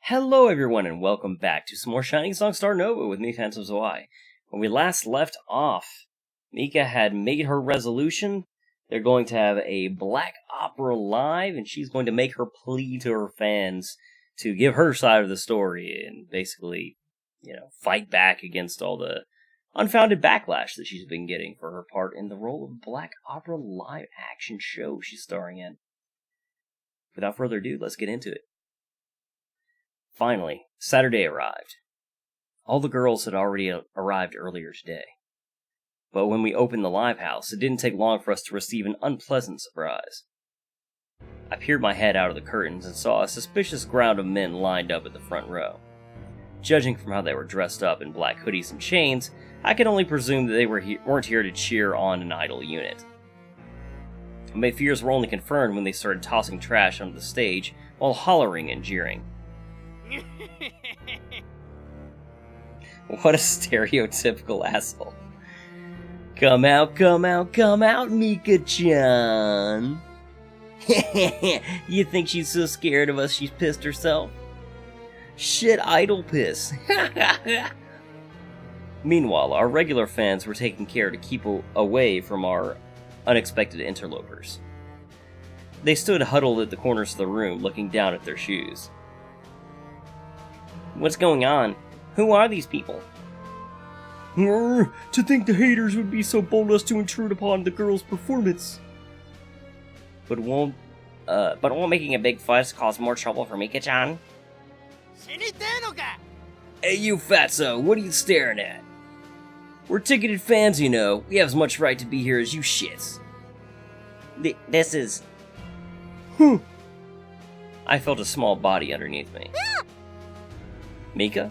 Hello everyone and welcome back to some more Shining Song Starnova with me, Phantom Zwei. When we last left off, Mika had made her resolution. They're going to have a black opera live, and she's going to make her plea to her fans to give her side of the story and basically, fight back against all the unfounded backlash that she's been getting for her part in the role of black opera live action show she's starring in. Without further ado, let's get into it. Finally, Saturday arrived. All the girls had already arrived earlier today. But when we opened the live house, it didn't take long for us to receive an unpleasant surprise. I peered my head out of the curtains and saw a suspicious crowd of men lined up at the front row. Judging from how they were dressed up in black hoodies and chains, I could only presume that they weren't here to cheer on an idol unit. My fears were only confirmed when they started tossing trash onto the stage while hollering and jeering. What a stereotypical asshole. Come out, Mika-chan. You think she's so scared of us she's pissed herself? Shit, idol piss. Meanwhile, our regular fans were taking care to keep away from our unexpected interlopers. They stood huddled at the corners of the room, looking down at their shoes. What's going on? Who are these people? To think the haters would be so bold as to intrude upon the girl's performance. But won't making a big fuss cause more trouble for Mika-chan? Hey you fatso, what are you staring at? We're ticketed fans, you know. We have as much right to be here as you shits. This is... I felt a small body underneath me. Mika?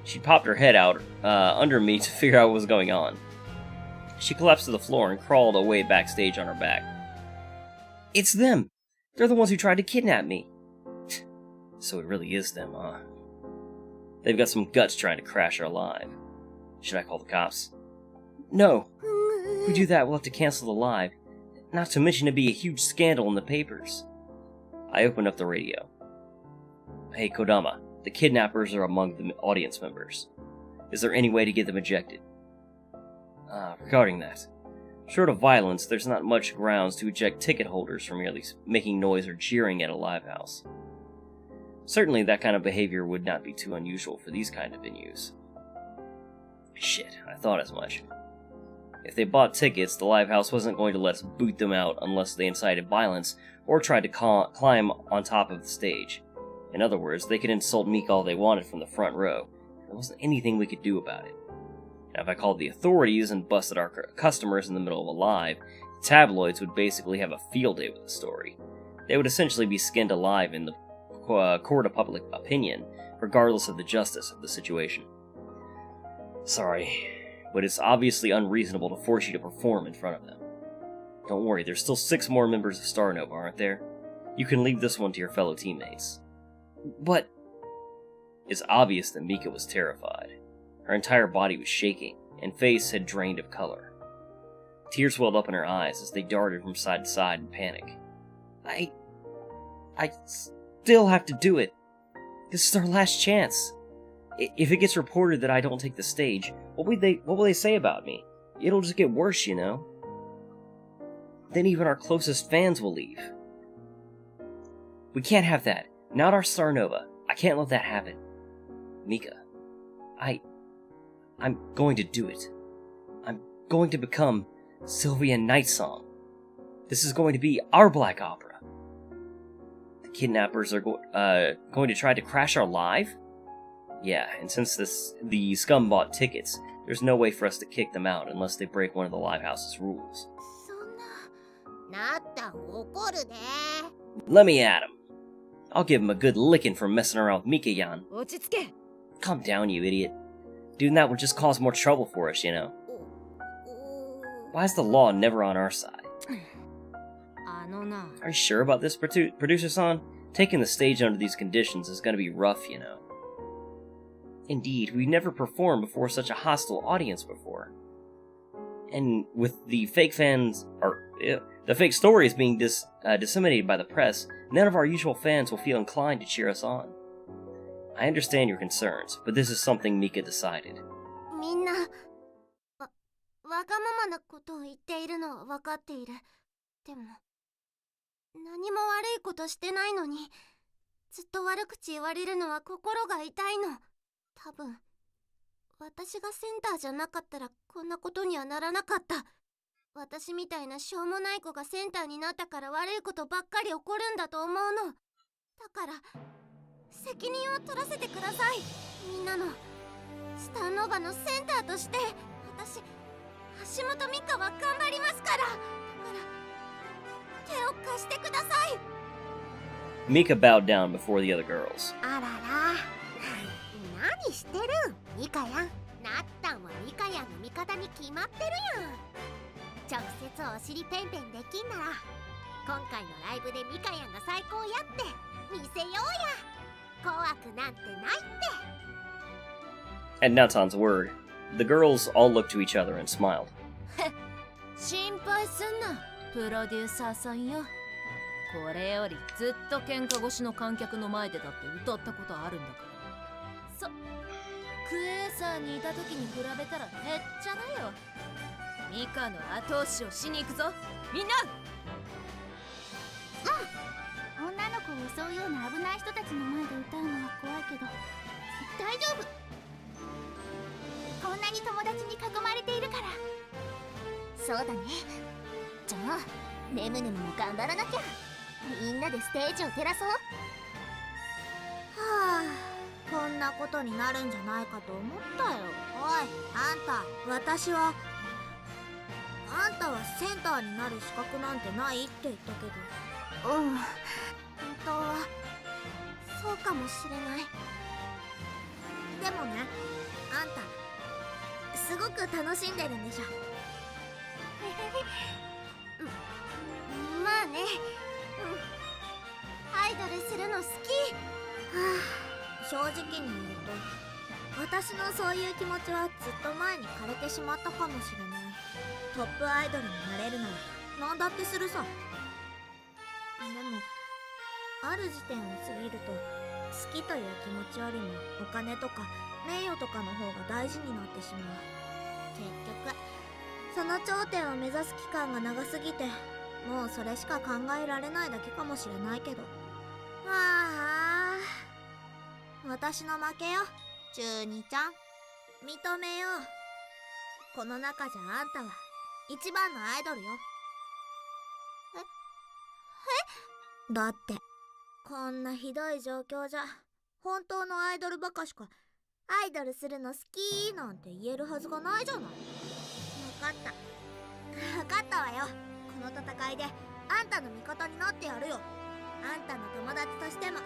She popped her head out under me to figure out what was going on. She collapsed to the floor and crawled away backstage on her back. It's them! They're the ones who tried to kidnap me. So it really is them, huh? They've got some guts trying to crash our live. Should I call the cops? No. If we do that, we'll have to cancel the live. Not to mention it'd be a huge scandal in the papers. I opened up the radio. Hey, Kodama. The kidnappers are among the audience members. Is there any way to get them ejected? Regarding that, short of violence, there's not much grounds to eject ticket holders for merely making noise or jeering at a live house. Certainly that kind of behavior would not be too unusual for these kind of venues. Shit, I thought as much. If they bought tickets, the live house wasn't going to let us boot them out unless they incited violence or tried to climb on top of the stage. In other words, they could insult Mika all they wanted from the front row. There wasn't anything we could do about it. Now, if I called the authorities and busted our customers in the middle of a live, the tabloids would basically have a field day with the story. They would essentially be skinned alive in the court of public opinion, regardless of the justice of the situation. Sorry, but it's obviously unreasonable to force you to perform in front of them. Don't worry, there's still 6 more members of Starnova, aren't there? You can leave this one to your fellow teammates. But... It's obvious that Mika was terrified. Her entire body was shaking, and face had drained of color. Tears welled up in her eyes as they darted from side to side in panic. I still have to do it. This is our last chance. If it gets reported that I don't take the stage, what will they say about me? It'll just get worse, you know. Then even our closest fans will leave. We can't have that. Not our Starnova. I can't let that happen. Mika, I'm going to do it. I'm going to become Sylvia Nightsong. This is going to be our black opera. The kidnappers are going to try to crash our live? Yeah, and since the scum bought tickets, there's no way for us to kick them out unless they break one of the live house's rules. Let me at him. I'll give him a good licking for messing around with Mika-yan. Calm down, you idiot. Doing that would just cause more trouble for us, you know. Why is the law never on our side? Are you sure about this, producer-san? Taking the stage under these conditions is gonna be rough, you know. Indeed, we've never performed before such a hostile audience before. And with the fake the fake stories being disseminated by the press, none of our usual fans will feel inclined to cheer us on. I understand your concerns, but this is something Mika decided. みんな、わがままなことを言っているのは分かっている。でも、何も悪いことしてないのに、ずっと悪口言われるのは心が痛いの。多分、私がセンターじゃなかったらこんなことにはならなかった。私みたいなしょうもない子がセンターになったから悪いことばっかり起こるんだと思うの。だから責任を取らせてください。みんなのスターノーバのセンターとして私、橋本美香は頑張りますから。だから手を貸してください。 Mika bowed down before the other girls. あらら、何してるんミカヤン。なったんはミカヤンの味方に決まってるやん。直接お尻ペンペンできんなら今回のライブでミカヤンが最高やって見せようや。怖くなんてないって。 At Natan's word, the girls all looked to each other and smiled. 心配すんな、プロデューサーさんよ。これよりずっと喧嘩越しの観客の前でだって歌ったことあるんだから。クエーサーにいた時に比べたらへっちゃだよ。ミカの後押しをしに行くぞ、みんな。女の子を襲うような危ない人たちの前で歌うのは怖いけど大丈夫。こんなに友達に囲まれているから。そうだね。じゃあネムネムも頑張らなきゃ。みんなでステージを照らそう。はあ、こんなことになるんじゃないかと思ったよ。おい、あんた、あんたはセンターになる資格なんてないって言ったけど。本当はそうかもしれない。でもね、あんたすごく楽しんでるんでしょ。まあね、アイドルするの好き。正直に言うと私のそういう気持ちはずっと前に枯れてしまったかもしれない。トップアイドルになれるなら何だってするさ。でもある時点を過ぎると好きという気持ちよりもお金とか名誉とかの方が大事になってしまう。結局その頂点を目指す期間が長すぎてもうそれしか考えられないだけかもしれないけど。ああ、私の負けよ、中二ちゃん。認めよう。この中じゃあんたは一番のアイドルよ。だってこんなひどい状況じゃ本当のアイドルバカしかアイドルするの好きなんて言えるはずがないじゃない。分かったわよ。この戦いであんたの味方になってやるよ。あんたの友達としても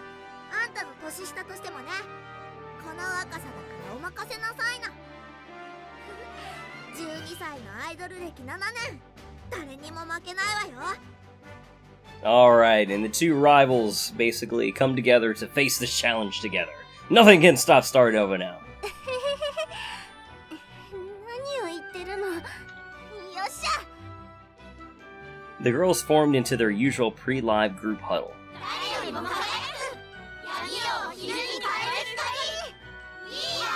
あんたの年下としてもね。この若さだからお任せなさいな。12歳のアイドル歴7年、誰にも負けないわよ。Alright, and the two rivals basically come together to face this challenge together. Nothing can stop Starnova now. 何を言ってるの。よっしゃ。 The girls formed into their usual pre-live group huddle. 誰よりも輝く闇を昼に変える光。いいや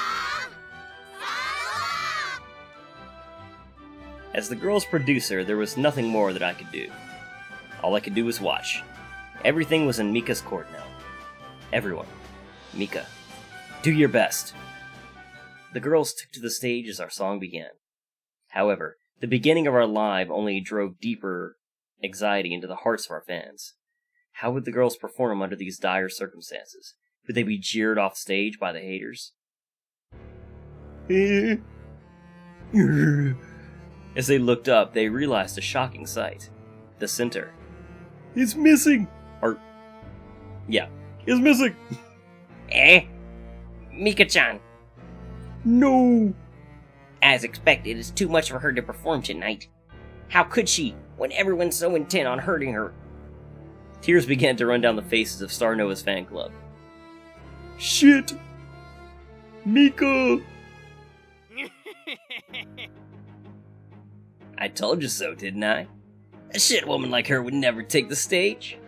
ー。 As the girls' producer, there was nothing more that I could do. All I could do was watch. Everything was in Mika's court now. Everyone. Mika, do your best. The girls took to the stage as our song began. However, the beginning of our live only drove deeper anxiety into the hearts of our fans. How would the girls perform under these dire circumstances? Would they be jeered off stage by the haters? As they looked up, they realized a shocking sight. The center. It's missing! Yeah. It's missing! Mika-chan. No! As expected, it's too much for her to perform tonight. How could she, when everyone's so intent on hurting her? Tears began to run down the faces of Starnova's fan club. Shit! Mika! I told you so, didn't I? A shit woman like her would never take the stage.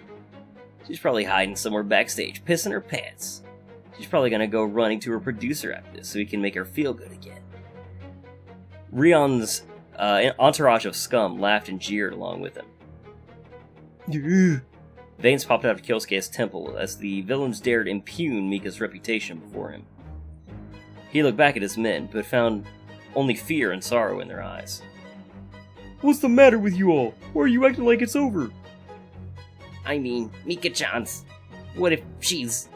She's probably hiding somewhere backstage, pissing her pants. She's probably gonna go running to her producer after this so he can make her feel good again. Rion's entourage of scum laughed and jeered along with him. Veins popped out of Kyosuke's temple as the villains dared impugn Mika's reputation before him. He looked back at his men, but found only fear and sorrow in their eyes. What's the matter with you all? Why are you acting like it's over? I mean, Mika-chan's. What if she's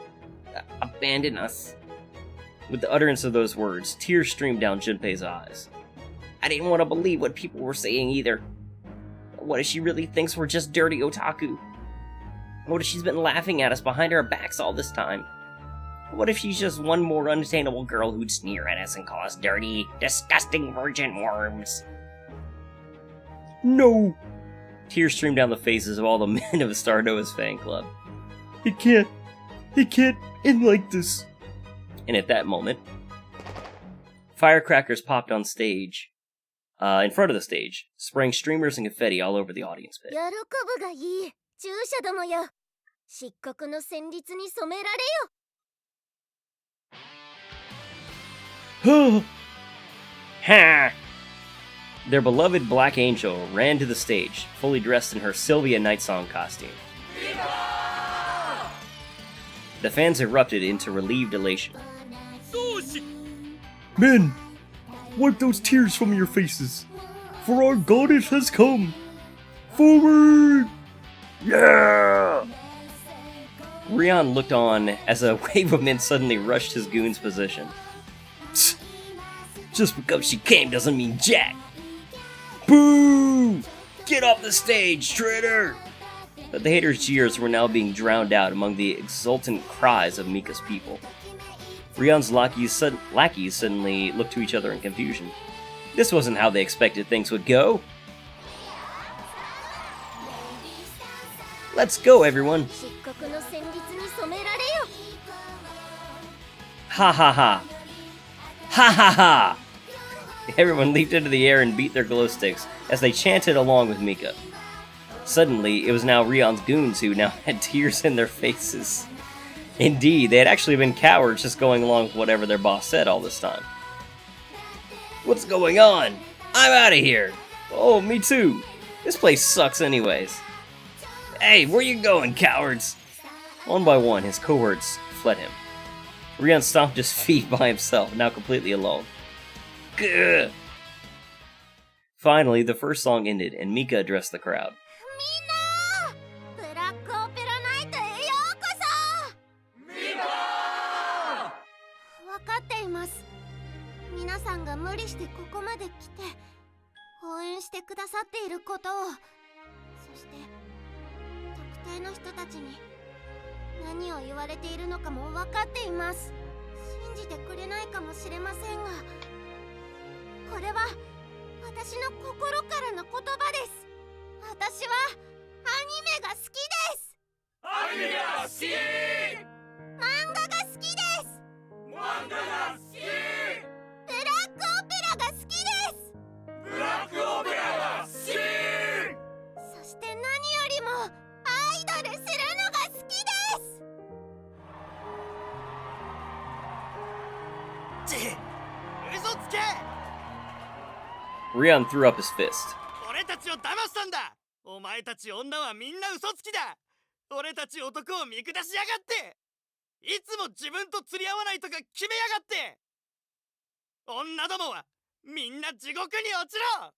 abandoned us? With the utterance of those words, tears streamed down Junpei's eyes. I didn't want to believe what people were saying either. What if she really thinks we're just dirty otaku? What if she's been laughing at us behind our backs all this time? What if she's just one more unattainable girl who'd sneer at us and call us dirty, disgusting virgin worms? No! Tears streamed down the faces of all the men of Starnova's fan club. It can't end like this. And at that moment, firecrackers popped on stage, in front of the stage, spraying streamers and confetti all over the audience pit. 喜ぶがいい従者どもよ漆黒の旋律に染められよ Ha! Their beloved Black Angel ran to the stage, fully dressed in her Sylvia Nightsong costume. The fans erupted into relieved elation. Men, wipe those tears from your faces, for our goddess has come. Forward! Yeah! Rion looked on as a wave of men suddenly rushed his goon's position. Psst. Just because she came doesn't mean jack. Boo! Get off the stage, traitor! But the haters' jeers were now being drowned out among the exultant cries of Mika's people. Rion's lackeys suddenly looked to each other in confusion. This wasn't how they expected things would go. Let's go, everyone! 漆黒の旋律に染められよ Ha ha ha! Ha ha ha! Everyone leaped into the air and beat their glow sticks as they chanted along with Mika. Suddenly, it was now Rion's goons who now had tears in their faces. Indeed, they had actually been cowards just going along with whatever their boss said all this time. What's going on? I'm out of here! Oh, me too! This place sucks anyways. Hey, where you going, cowards? One by one, his cohorts fled him. Rion stomped his feet by himself, now completely alone. Gah! Finally, the first song ended, and Mika addressed the crowd. みんなブラックオペラナイトへようこそわかっています皆さんが無理してここまで来て応援してくださっていることをそして特定の人たちに何を言われているのかも分かっています信じてくれないかもしれませんがこれは私の心からの言葉です私はアニメが好きですアニメが好き漫画が好きです漫画が好きブラックオペラが好きですブラックオペラが好きそして何よりもアイドルするのが好きです嘘つけ Rion threw up his fist. 俺たちを騙したんだお前たち女はみんな嘘つきだ俺たち男を見下しやがっていつも自分と釣り合わないとか決めやがって女どもはみんな地獄に落ちろ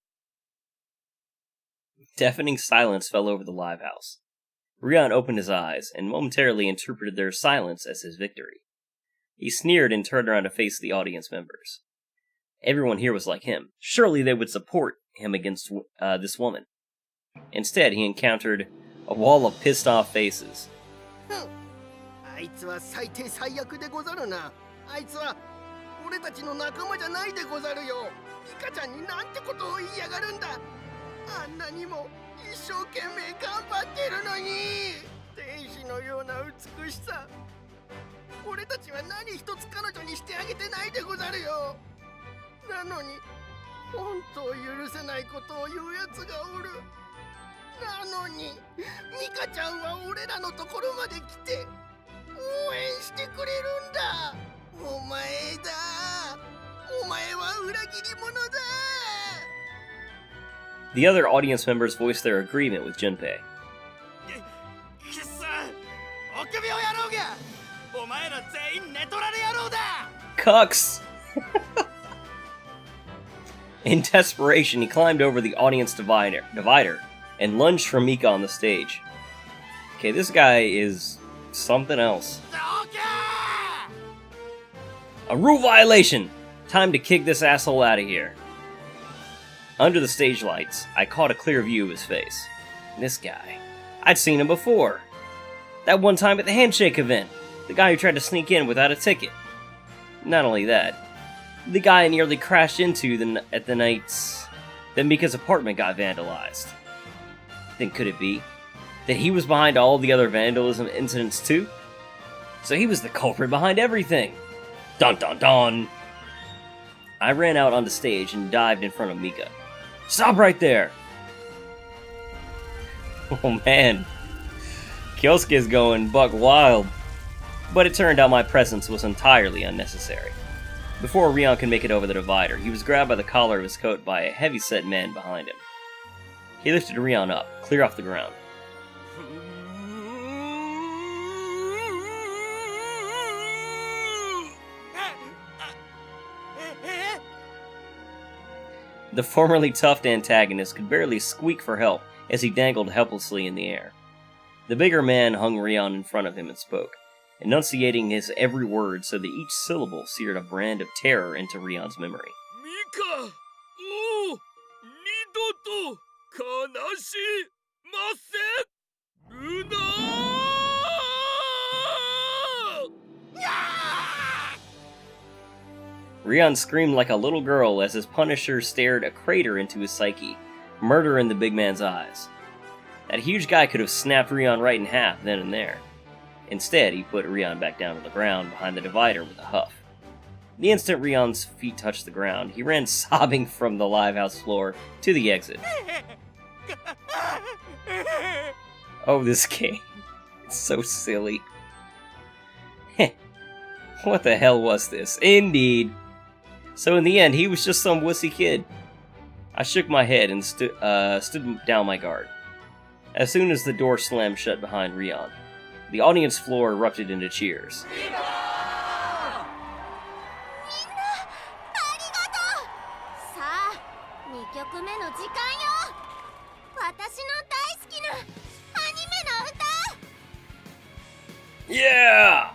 Deafening silence fell over the live house. Rion opened his eyes and momentarily interpreted their silence as his victory. He sneered and turned around to face the audience members. Everyone here was like him. Surely they would support him against this woman. Instead, he encountered a wall of pissed-off faces. あいつは最低最悪でござるな。あいつは俺たちの仲間じゃないでござるよ。ミカちゃんになんてことを言いやがるんだ。あんなにも一生懸命頑張ってるのに。天使のような美しさ。俺たちは何一つ彼女にしてあげてないでござるよ。なのに本当を許せないことを言うやつがおる。なのにミカちゃんは俺らのところまで来て応援してくれるんだ。The other audience members voiced their agreement with Junpei. くっそ臆病野郎がお前ら全員寝取られ野郎だ Cucks! In desperation, he climbed over the audience divider and lunged for Mika on the stage. Okay, this guy is something else. どけ A rule violation! Time to kick this asshole out of here. Under the stage lights, I caught a clear view of his face. This guy. I'd seen him before. That one time at the handshake event. The guy who tried to sneak in without a ticket. Not only that, the guy I nearly crashed into at the night that Mika's apartment got vandalized. Then could it be that he was behind all the other vandalism incidents too? So he was the culprit behind everything. Dun dun dun! I ran out onto stage and dived in front of Mika. Stop right there! Oh man. Kyosuke's going buck wild. But it turned out my presence was entirely unnecessary. Before Rion could make it over the divider, he was grabbed by the collar of his coat by a heavy-set man behind him. He lifted Rion up, clear off the ground. The formerly tough antagonist could barely squeak for help as he dangled helplessly in the air. The bigger man hung Rion in front of him and spoke, enunciating his every word so that each syllable seared a brand of terror into Rion's memory. Mika! Oh! Nidoto! Kanashimasen! Rion screamed like a little girl as his punisher stared a crater into his psyche, murder in the big man's eyes. That huge guy could have snapped Rion right in half then and there. Instead, he put Rion back down on the ground behind the divider with a huff. The instant Rion's feet touched the ground, he ran sobbing from the live house floor to the exit. Oh, this game. It's so silly. Heh. What the hell was this? Indeed. So in the end, he was just some wussy kid. I shook my head and stood down my guard. As soon as the door slammed shut behind Rion, the audience floor erupted into cheers. みんなありがとうさあ2曲目の時間よ私の大好きなアニメの歌 Yeah!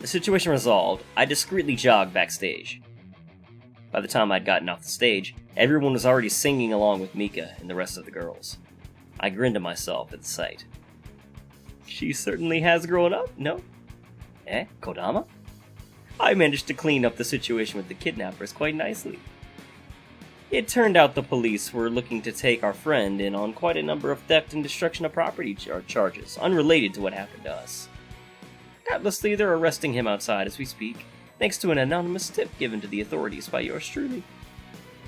The situation resolved, I discreetly jogged backstage. By the time I'd gotten off the stage, everyone was already singing along with Mika and the rest of the girls. I grinned to myself at the sight. She certainly has grown up, no? Eh, Kodama? I managed to clean up the situation with the kidnappers quite nicely. It turned out the police were looking to take our friend in on quite a number of theft and destruction of property charges, unrelated to what happened to us. Doubtlessly, they're arresting him outside as we speak, thanks to an anonymous tip given to the authorities by yours truly.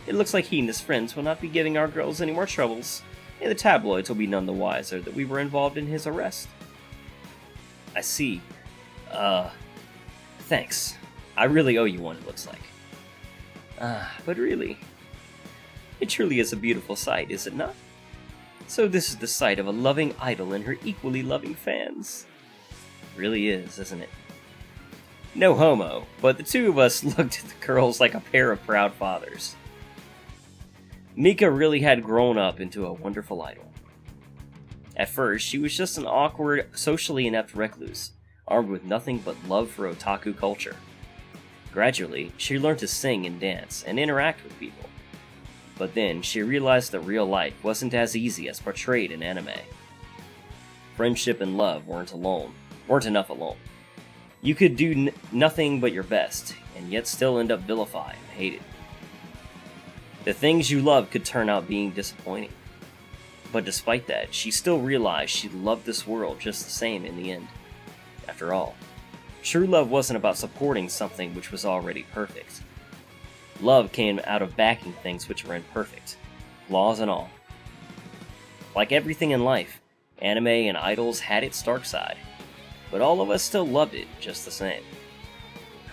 It looks like he and his friends will not be giving our girls any more troubles, and the tabloids will be none the wiser that we were involved in his arrest. I see. Thanks. I really owe you one, it looks like. But really, it truly is a beautiful sight, is it not? So this is the sight of a loving idol and her equally loving fans. It really is, isn't it? No homo, but the two of us looked at the girls like a pair of proud fathers. Mika really had grown up into a wonderful idol. At first, she was just an awkward, socially inept recluse, armed with nothing but love for otaku culture. Gradually, she learned to sing and dance, and interact with people. But then, she realized that real life wasn't as easy as portrayed in anime. Friendship and love weren't enough alone. You could do nothing but your best, and yet still end up vilified and hated. The things you loved could turn out being disappointing. But despite that, she still realized she loved this world just the same in the end. After all, true love wasn't about supporting something which was already perfect. Love came out of backing things which were imperfect, flaws and all. Like everything in life, anime and idols had its dark side, but all of us still loved it just the same.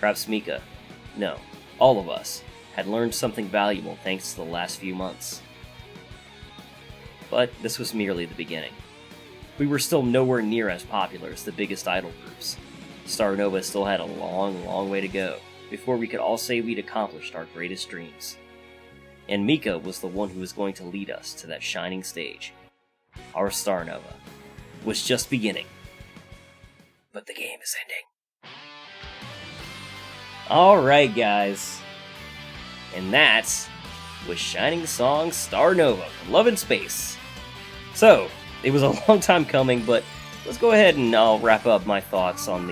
Perhaps Mika, no, all of us, had learned something valuable thanks to the last few months. But this was merely the beginning. We were still nowhere near as popular as the biggest idol groups. Starnova still had a long, long way to go before we could all say we'd accomplished our greatest dreams. And Mika was the one who was going to lead us to that shining stage. Our Starnova was just beginning. But the game is ending. Alright, guys. And that was Shining Song Starnova from Love in Space. So, it was a long time coming, but let's go ahead and I'll wrap up my thoughts on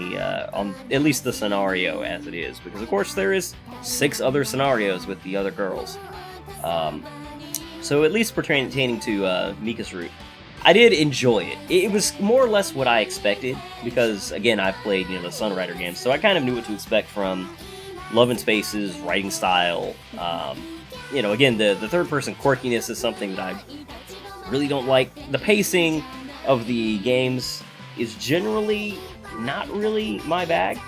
on at least the scenario as it is, because of course there is 6 other scenarios with the other girls. So at least pertaining to Mika's route, I did enjoy it. It was more or less what I expected, because again, I've played the Sunrider games, so I kind of knew what to expect from Love in Space's writing style. Again, the third-person quirkiness is something that I really don't like. The pacing of the games is generally not really my bag,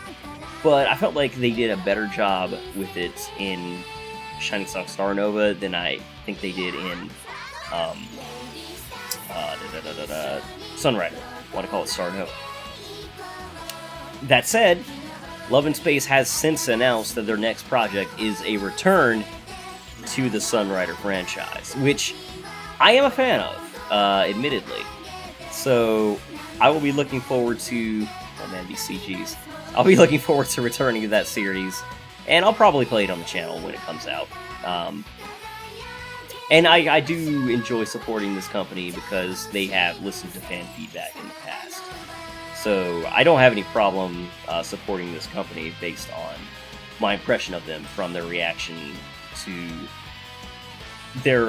but I felt like they did a better job with it in Shining Song Starnova than I think they did in Sunrider. I want to call it Starnova. That said, Love in Space has since announced that their next project is a return to the Sunrider franchise, which I am a fan of, admittedly. So I will be looking forward to... Oh man, these CGs. I'll be looking forward to returning to that series, and I'll probably play it on the channel when it comes out. And I do enjoy supporting this company because they have listened to fan feedback in the past. So I don't have any problem supporting this company based on my impression of them from their reaction to their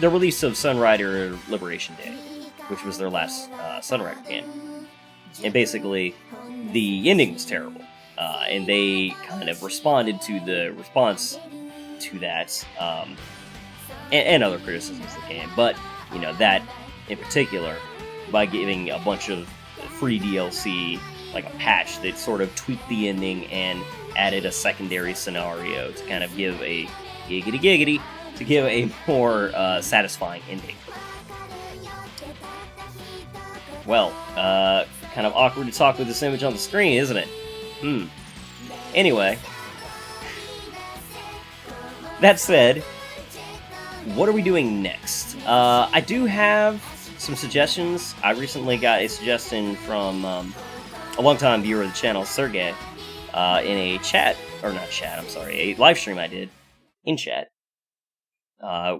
release of Sunrider Liberation Day, which was their last Sunrider game. And basically, the ending was terrible. And they kind of responded to the response to that, and other criticisms of the game. But, that in particular, by giving a bunch of free DLC, like a patch that sort of tweaked the ending and added a secondary scenario to kind of give a to give a more satisfying ending. Well, kind of awkward to talk with this image on the screen, isn't it? Anyway, that said, what are we doing next? I do have some suggestions. I recently got a suggestion from a longtime viewer of the channel, Sergey, in a a live stream I did in chat,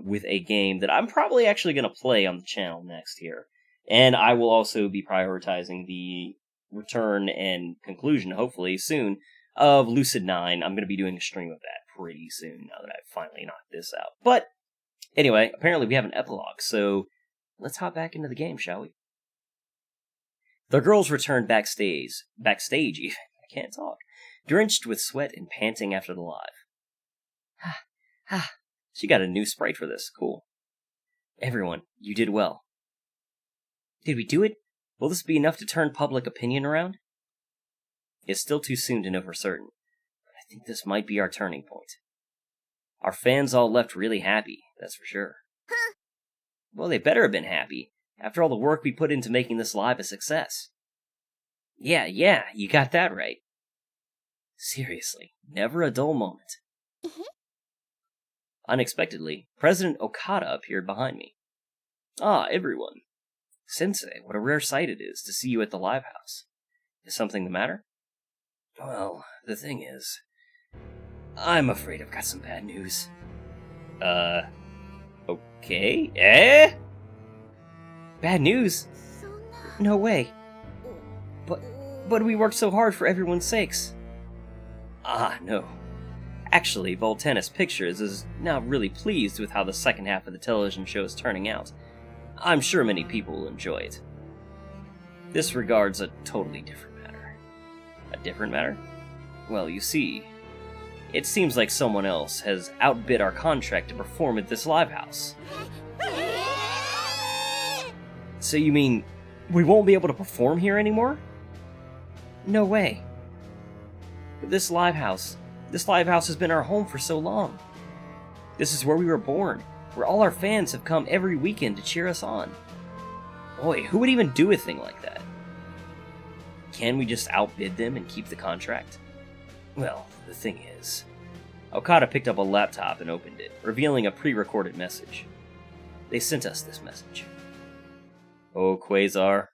with a game that I'm probably actually going to play on the channel next here. And I will also be prioritizing the return and conclusion, hopefully soon, of Lucid 9. I'm going to be doing a stream of that pretty soon, now that I've finally knocked this out. But, anyway, apparently we have an epilogue, so let's hop back into the game, shall we? The girls returned backstage even, I can't talk, drenched with sweat and panting after the live. She got a new sprite for this, cool. Everyone, you did well. Did we do it? Will this be enough to turn public opinion around? It's still too soon to know for certain, but I think this might be our turning point. Our fans all left really happy, that's for sure. Huh? Well, they better have been happy, after all the work we put into making this live a success. Yeah, you got that right. Seriously, never a dull moment. Unexpectedly, President Okada appeared behind me. Ah, everyone. Sensei, what a rare sight it is to see you at the live house. Is something the matter? Well, the thing is, I'm afraid I've got some bad news. Okay? Eh? Bad news? No way. But we worked so hard for everyone's sakes. Ah, no. Actually, Voltanis Pictures is now really pleased with how the second half of the television show is turning out. I'm sure many people will enjoy it. This regards a totally different matter. A different matter? Well, you see, it seems like someone else has outbid our contract to perform at this live house. So you mean we won't be able to perform here anymore? No way. But this live house has been our home for so long. This is where we were born, where all our fans have come every weekend to cheer us on. Boy, who would even do a thing like that? Can we just outbid them and keep the contract? Well, the thing is, Okada picked up a laptop and opened it, revealing a pre-recorded message. They sent us this message. Oh, Quasar.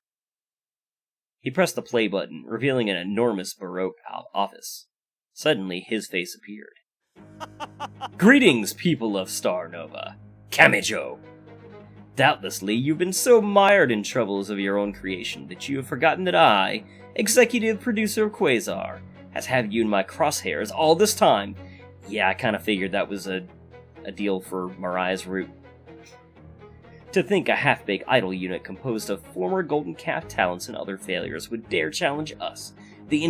He pressed the play button, revealing an enormous Baroque office. Suddenly, his face appeared. Greetings, people of Starnova. Kamijo! Doubtlessly, you've been so mired in troubles of your own creation that you have forgotten that I, executive producer of Quasar, has had you in my crosshairs all this time. Yeah, I kind of figured that was a deal for Mariah's route. To think a half-baked idol unit composed of former Golden Calf talents and other failures would dare challenge us, the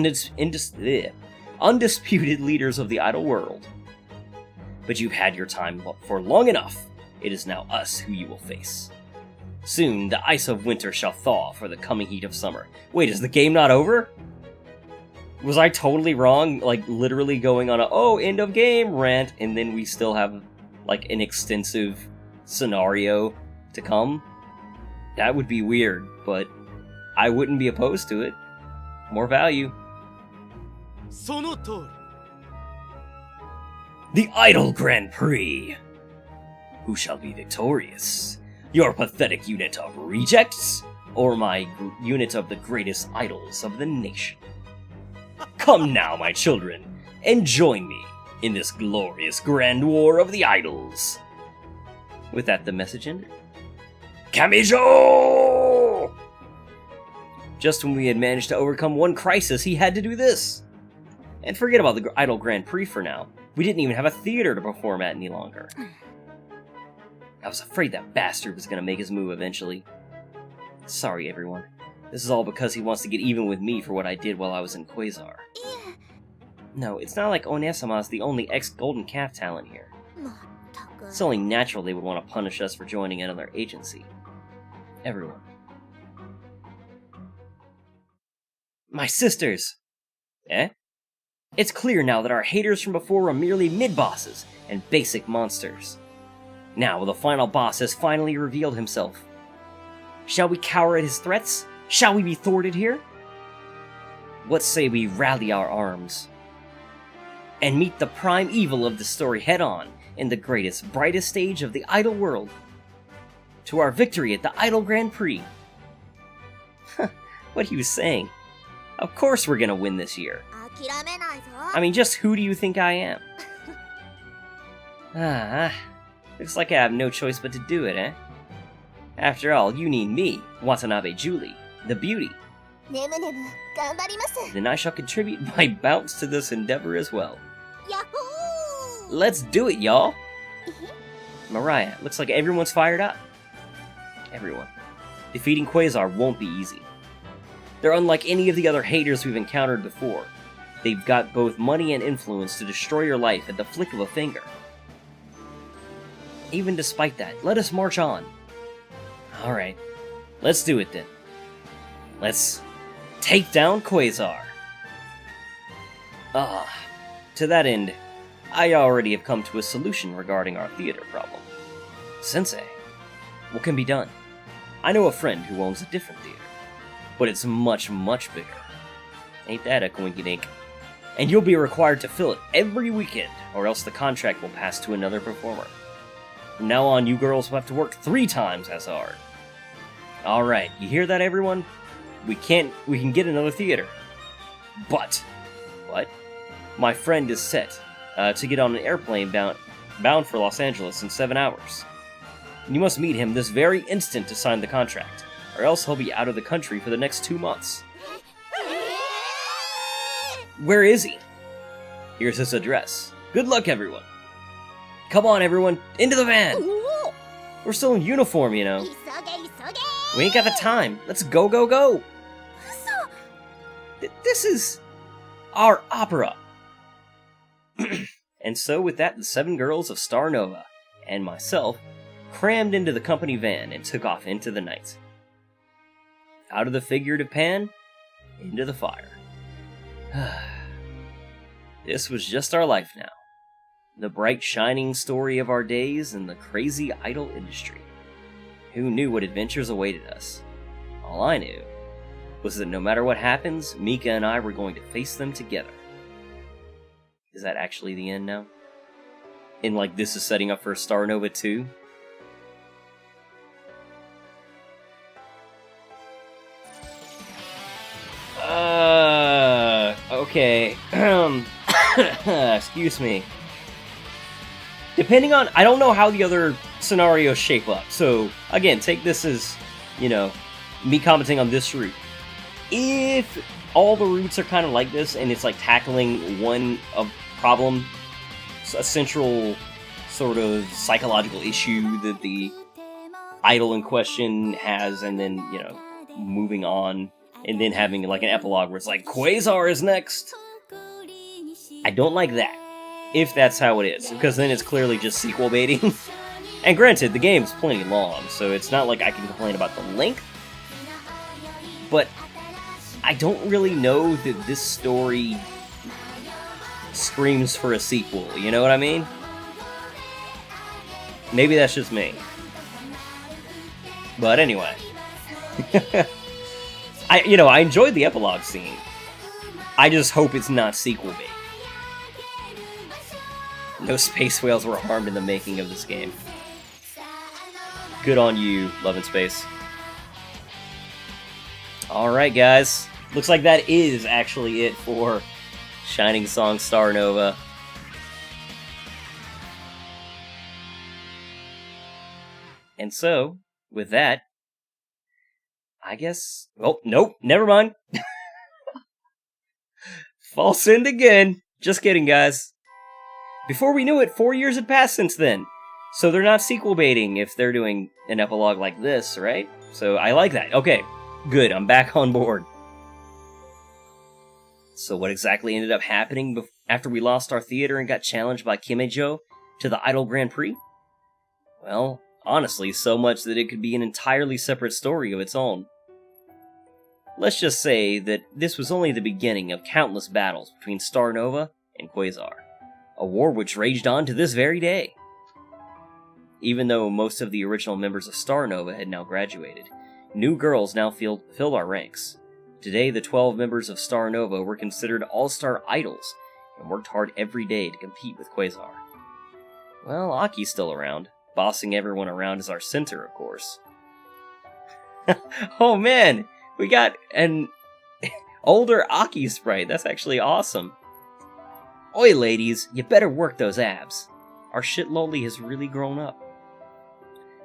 undisputed leaders of the idol world. But you've had your time for long enough. It is now us who you will face. Soon, the ice of winter shall thaw for the coming heat of summer. Wait, is the game not over? Was I totally wrong? Like, literally going on a, end of game rant, and then we still have, like, an extensive scenario to come? That would be weird, but I wouldn't be opposed to it. More value. その通り。 The Idol Grand Prix! Who shall be victorious? Your pathetic unit of rejects? Or my unit of the greatest idols of the nation? Come now, my children, and join me in this glorious grand war of the idols. With that, the message ended. Kamijo! Just when we had managed to overcome one crisis, he had to do this. And forget about the Idol Grand Prix for now. We didn't even have a theater to perform at any longer. I was afraid that bastard was going to make his move eventually. Sorry, everyone. This is all because he wants to get even with me for what I did while I was in Quasar. No, it's not like Onesama's the only ex-Golden Calf talent here. It's only natural they would want to punish us for joining another agency. Everyone. My sisters! Eh? It's clear now that our haters from before were merely mid-bosses and basic monsters. Now, the final boss has finally revealed himself. Shall we cower at his threats? Shall we be thwarted here? What say we rally our arms and meet the prime evil of the story head-on in the greatest, brightest stage of the idol world? To our victory at the Idol Grand Prix. What he was saying. Of course we're gonna win this year. I mean, just who do you think I am? Looks like I have no choice but to do it, eh? After all, you need me, Watanabe Julie, the beauty. Then I shall contribute my bounce to this endeavor as well. Yahoo! Let's do it, y'all! Mariah, looks like everyone's fired up. Everyone. Defeating Quasar won't be easy. They're unlike any of the other haters we've encountered before. They've got both money and influence to destroy your life at the flick of a finger. Even despite that, let us march on. Alright, let's do it then. Let's take down Quasar. To that end, I already have come to a solution regarding our theater problem. Sensei, what can be done? I know a friend who owns a different theater, but it's much, much bigger. Ain't that a coinky-dink? And you'll be required to fill it every weekend, or else the contract will pass to another performer. From now on, you girls will have to work 3 times as hard. Alright, you hear that, everyone? We can get another theater. But, my friend is set to get on an airplane bound for Los Angeles in 7 hours. You must meet him this very instant to sign the contract, or else he'll be out of the country for the next 2 months. Where is he? Here's his address. Good luck, everyone. Come on, everyone, into the van! We're still in uniform, you know. We ain't got the time. Let's go, go, go! This is our opera. And so with that, the 7 girls of Starnova and myself crammed into the company van and took off into the night. Out of the figurative pan, into the fire. This was just our life now. The bright, shining story of our days in the crazy idol industry. Who knew what adventures awaited us? All I knew was that no matter what happens, Mika and I were going to face them together. Is that actually the end now? And like this is setting up for Starnova 2? Okay. Excuse me. Depending on... I don't know how the other scenarios shape up. So, again, take this as, you know, me commenting on this route. If all the routes are kind of like this, and it's like tackling one problem, a central sort of psychological issue that the idol in question has, and then, you know, moving on, and then having like an epilogue where it's like, Quasar is next! I don't like that, if that's how it is, because then it's clearly just sequel baiting. And granted, the game's plenty long, so it's not like I can complain about the length, but I don't really know that this story screams for a sequel, you know what I mean? Maybe that's just me. But anyway. I enjoyed the epilogue scene. I just hope it's not sequel bait. No space whales were harmed in the making of this game. Good on you, Love and Space. Alright guys, looks like that is actually it for Shining Song Starnova. And so, with that, I guess... Oh, nope, never mind. False end again. Just kidding, guys. Before we knew it, 4 years had passed since then. So they're not sequel baiting if they're doing an epilogue like this, right? So I like that. Okay, good, I'm back on board. So what exactly ended up happening after we lost our theater and got challenged by Kimejo to the Idol Grand Prix? Well, honestly, so much that it could be an entirely separate story of its own. Let's just say that this was only the beginning of countless battles between Starnova and Quasar, a war which raged on to this very day. Even though most of the original members of Starnova had now graduated, new girls now filled our ranks. Today, the 12 members of Starnova were considered all-star idols and worked hard every day to compete with Quasar. Well, Aki's still around, bossing everyone around as our center, of course. Oh man, we got an older Aki sprite. That's actually awesome. Oi ladies, you better work those abs. Our shit loli has really grown up.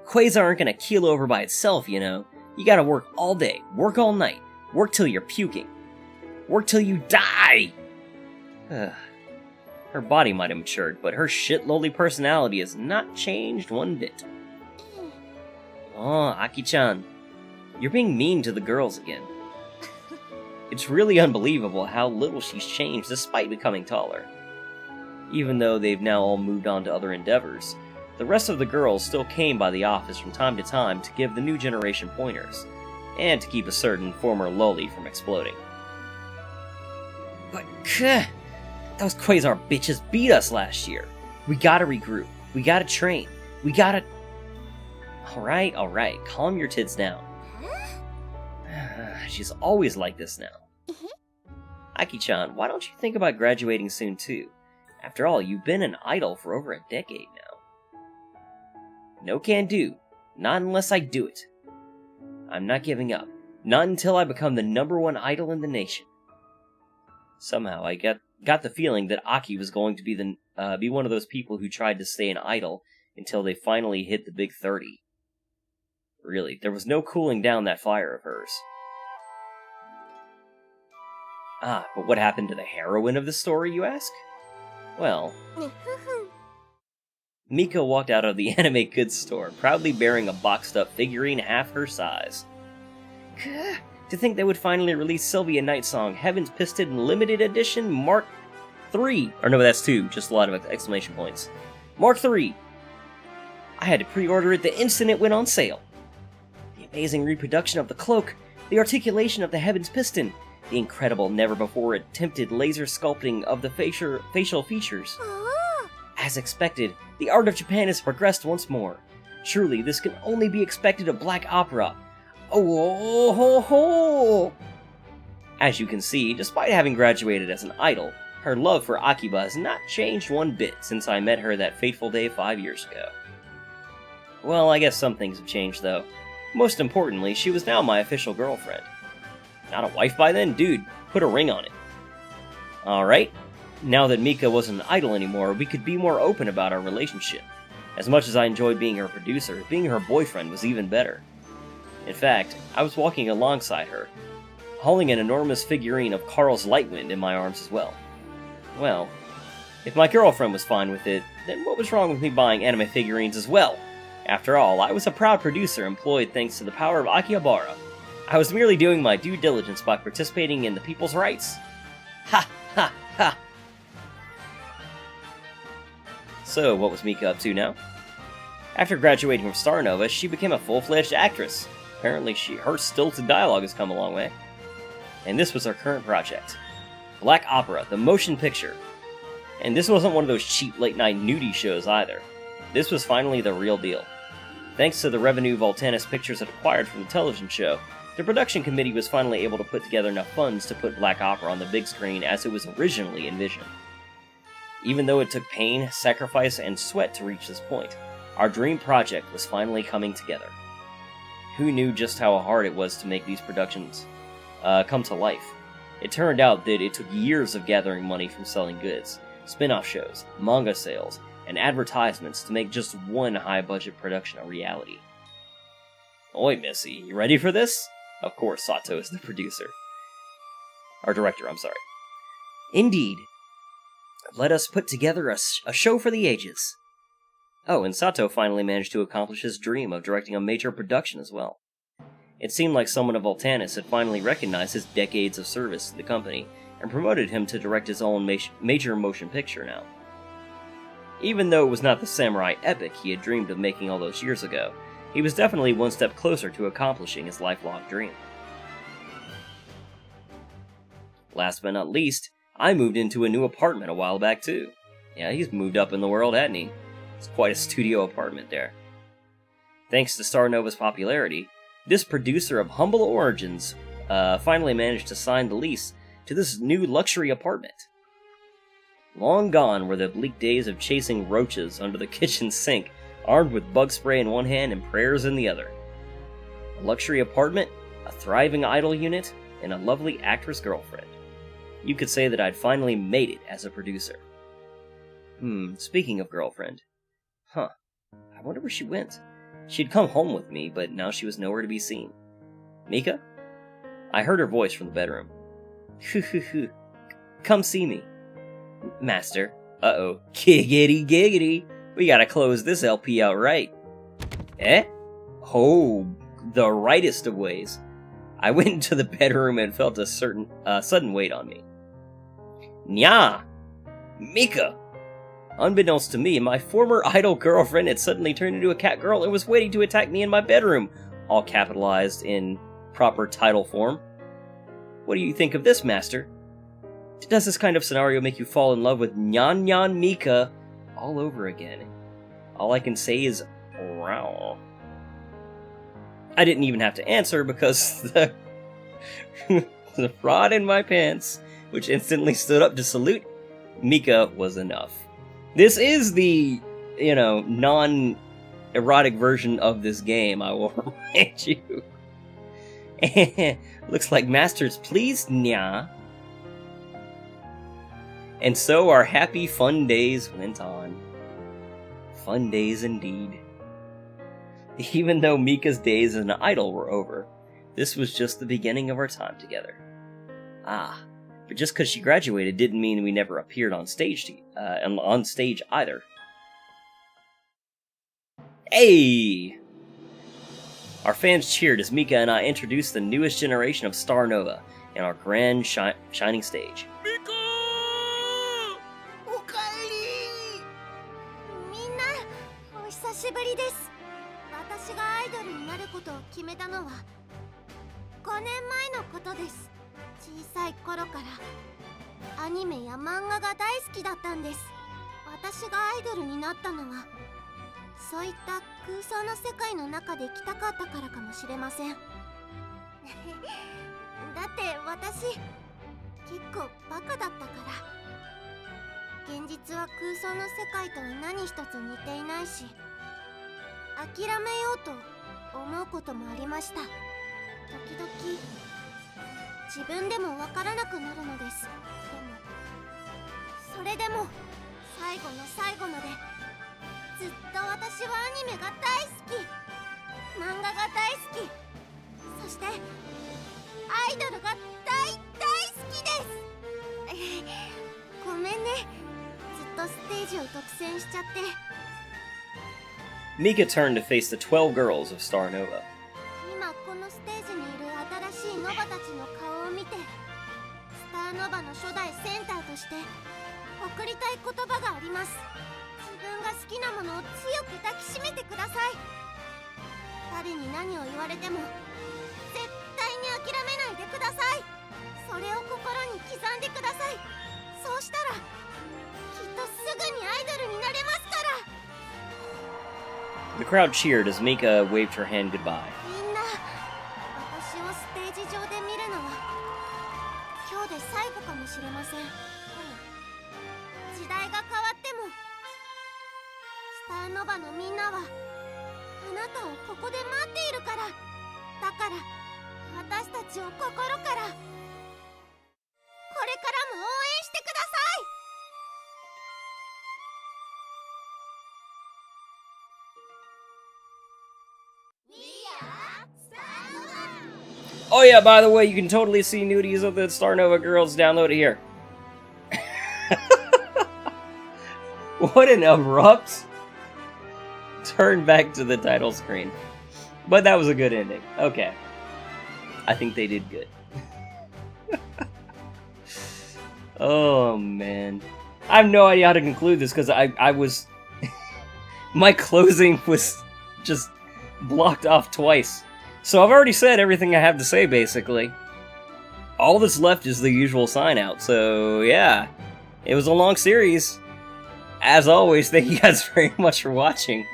Quasar aren't gonna keel over by itself, you know. You gotta work all day, work all night, work till you're puking. Work till you die! Her body might have matured, but her shit loli personality has not changed one bit. Oh, Aki-chan, you're being mean to the girls again. It's really unbelievable how little she's changed despite becoming taller. Even though they've now all moved on to other endeavors, the rest of the girls still came by the office from time to time to give the new generation pointers, and to keep a certain former loli from exploding. But, those Quasar bitches beat us last year. We gotta regroup. We gotta train. We gotta... Alright, calm your tits down. She's always like this now. Aki-chan, why don't you think about graduating soon too? After all, you've been an idol for over a decade now. No can do. Not unless I do it. I'm not giving up. Not until I become the #1 idol in the nation. Somehow, I got the feeling that Aki was going to be one of those people who tried to stay an idol until they finally hit the big 30. Really, there was no cooling down that fire of hers. Ah, but what happened to the heroine of the story, you ask? Well... Mika walked out of the anime goods store, proudly bearing a boxed-up figurine half her size. To think they would finally release Sylvia Nightsong Heaven's Piston Limited Edition Mark 3. Or no, that's 2, just a lot of exclamation points. Mark 3! I had to pre-order it the instant it went on sale. The amazing reproduction of the cloak, the articulation of the Heaven's Piston, the incredible, never-before-attempted laser sculpting of the facial features. As expected, the art of Japan has progressed once more. Surely this can only be expected of black opera. Oh ho ho! As you can see, despite having graduated as an idol, her love for Akiba has not changed one bit since I met her that fateful day 5 years ago. Well, I guess some things have changed though. Most importantly, she was now my official girlfriend. Not a wife by then? Dude, put a ring on it. Alright, now that Mika wasn't an idol anymore, we could be more open about our relationship. As much as I enjoyed being her producer, being her boyfriend was even better. In fact, I was walking alongside her, hauling an enormous figurine of Carl's Lightwind in my arms as well. Well, if my girlfriend was fine with it, then what was wrong with me buying anime figurines as well? After all, I was a proud producer employed thanks to the power of Akihabara. I was merely doing my due diligence by participating in the people's rights. Ha ha ha! So, what was Mika up to now? After graduating from Starnova, she became a full-fledged actress. Apparently, her stilted dialogue has come a long way. And this was her current project. Black Opera, the motion picture. And this wasn't one of those cheap late-night nudie shows either. This was finally the real deal. Thanks to the revenue Voltanis Pictures had acquired from the television show, the production committee was finally able to put together enough funds to put Black Opera on the big screen as it was originally envisioned. Even though it took pain, sacrifice, and sweat to reach this point, our dream project was finally coming together. Who knew just how hard it was to make these productions come to life? It turned out that it took years of gathering money from selling goods, spin-off shows, manga sales, and advertisements to make just one high-budget production a reality. Oi, Missy, you ready for this? Of course, Sato is the producer. Our director, I'm sorry. Indeed. Let us put together a show for the ages. Oh, and Sato finally managed to accomplish his dream of directing a major production as well. It seemed like someone at Voltanis had finally recognized his decades of service to the company and promoted him to direct his own major motion picture now. Even though it was not the samurai epic he had dreamed of making all those years ago, he was definitely one step closer to accomplishing his lifelong dream. Last but not least, I moved into a new apartment a while back too. Yeah, he's moved up in the world, hasn't he? It's quite a studio apartment there. Thanks to Starnova's popularity, this producer of humble origins finally managed to sign the lease to this new luxury apartment. Long gone were the bleak days of chasing roaches under the kitchen sink, armed with bug spray in one hand and prayers in the other. A luxury apartment, a thriving idol unit, and a lovely actress girlfriend. You could say that I'd finally made it as a producer. Speaking of girlfriend. I wonder where she went. She'd come home with me, but now she was nowhere to be seen. Mika? I heard her voice from the bedroom. Come see me. Master. Uh-oh. Giggity giggity. We gotta close this LP out right. Eh? Oh, the rightest of ways. I went into the bedroom and felt a sudden weight on me. Nya! Mika! Unbeknownst to me, my former idol girlfriend had suddenly turned into a cat girl and was waiting to attack me in my bedroom, all capitalized in proper title form. What do you think of this, Master? Does this kind of scenario make you fall in love with Nyan Nyan Mika all over again? All I can say is, wow. I didn't even have to answer because the rod in my pants, which instantly stood up to salute Mika, was enough. This is the, non-erotic version of this game, I will remind you. Looks like Master's pleased, nya. And so our happy, fun days went on. Fun days indeed. Even though Mika's days as an idol were over, this was just the beginning of our time together. But just because she graduated didn't mean we never appeared on stage either. Hey! Our fans cheered as Mika and I introduced the newest generation of Starnova in our grand shining stage. Mika! おかえり。みんなお久しぶりです。私がアイドルになることを決めたのは5年前のことです。小さい頃からアニメや漫画が大好きだったんです。私がアイドルになったのはそういった空想の世界の中で生きたかったからかもしれませんだって私結構バカだったから現実は空想の世界とは何一つ似ていないし諦めようと思うこともありました。時々自分でもわからなくなるのです。でもそれでも最後の最後までずっと私はアニメが大好き、漫画が大好き、そしてアイドルが大好きですごめんね、ずっとステージを独占しちゃって。 Mika turned to face the 12 girls of Starnova. 今このステージにいる新しいノバたちの顔を見て、スターノバの初代センターとして送りたい言葉があります。自分が好きなものを強く抱きしめてください。誰に何を言われても絶対に諦めないでください。それを心に刻んでください。そうしたらきっとすぐにアイドルになれますから。 The crowd cheered as Mika waved her hand goodbye. みんな、私をステージ上で見るのは今日で最後かもしれません。時代が変わってもスターノバのみんなはあなたをここで待っているから。だから私たちを心からこれからも応援してください。Oh yeah, by the way, you can totally see nudies of the Starnova girls. Download it here. What an abrupt turn back to the title screen. But that was a good ending. Okay. I think they did good. Oh, man. I have no idea how to conclude this, because I was... my closing was just blocked off twice. So I've already said everything I have to say, basically. All that's left is the usual sign-out, so yeah. It was a long series. As always, thank you guys very much for watching.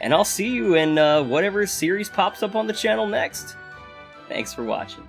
And I'll see you in whatever series pops up on the channel next. Thanks for watching.